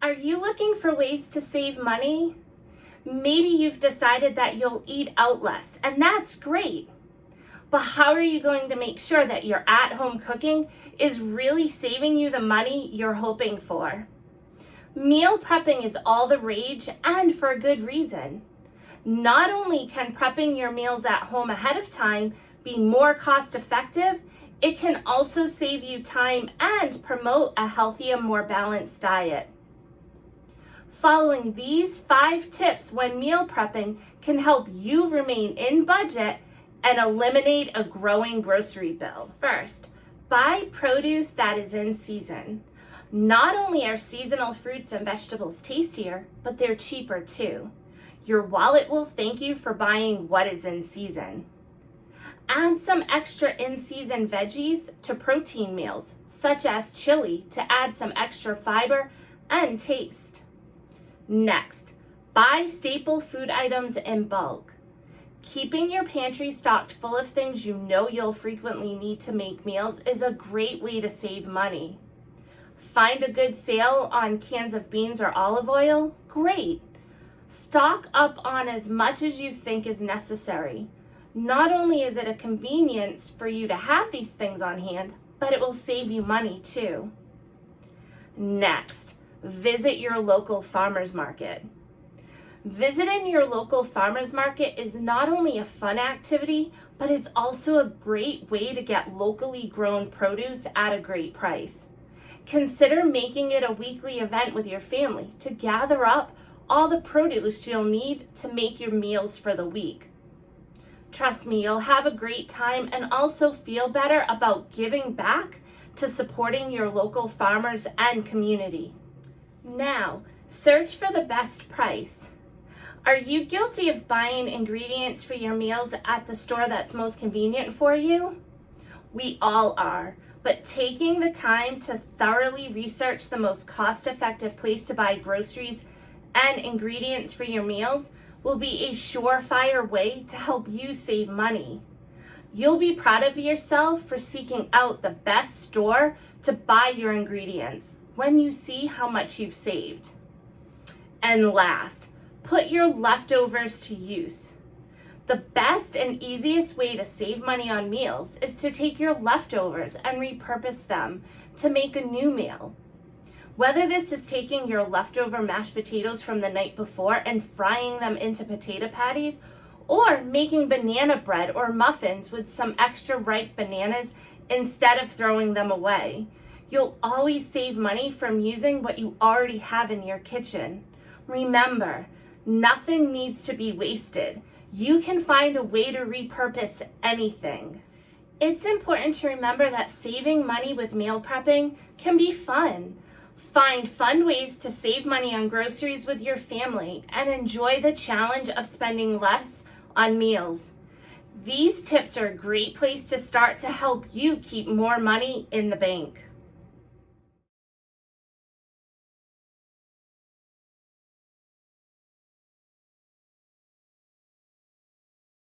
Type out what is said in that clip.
Are you looking for ways to save money? Maybe you've decided that you'll eat out less, and that's great. But how are you going to make sure that your at-home cooking is really saving you the money you're hoping for? Meal prepping is all the rage, and for a good reason. Not only can prepping your meals at home ahead of time be more cost effective, it can also save you time and promote a healthier, more balanced diet. Following these 5 tips when meal prepping can help you remain in budget and eliminate a growing grocery bill. First, buy produce that is in season. Not only are seasonal fruits and vegetables tastier, but they're cheaper too. Your wallet will thank you for buying what is in season. Add some extra in-season veggies to protein meals, such as chili, to add some extra fiber and taste. Next, buy staple food items in bulk. Keeping your pantry stocked full of things you know you'll frequently need to make meals is a great way to save money. Find a good sale on cans of beans or olive oil? Great. Stock up on as much as you think is necessary. Not only is it a convenience for you to have these things on hand, but it will save you money too. Next, visit your local farmers market. Visiting your local farmers market is not only a fun activity, but it's also a great way to get locally grown produce at a great price. Consider making it a weekly event with your family to gather up all the produce you'll need to make your meals for the week. Trust me, you'll have a great time and also feel better about giving back to supporting your local farmers and community. Now, search for the best price. Are you guilty of buying ingredients for your meals at the store that's most convenient for you? We all are, but taking the time to thoroughly research the most cost-effective place to buy groceries and ingredients for your meals will be a surefire way to help you save money. You'll be proud of yourself for seeking out the best store to buy your ingredients when you see how much you've saved. And last, put your leftovers to use. The best and easiest way to save money on meals is to take your leftovers and repurpose them to make a new meal. Whether this is taking your leftover mashed potatoes from the night before and frying them into potato patties, or making banana bread or muffins with some extra ripe bananas instead of throwing them away, you'll always save money from using what you already have in your kitchen. Remember, nothing needs to be wasted. You can find a way to repurpose anything. It's important to remember that saving money with meal prepping can be fun. Find fun ways to save money on groceries with your family and enjoy the challenge of spending less on meals. These tips are a great place to start to help you keep more money in the bank.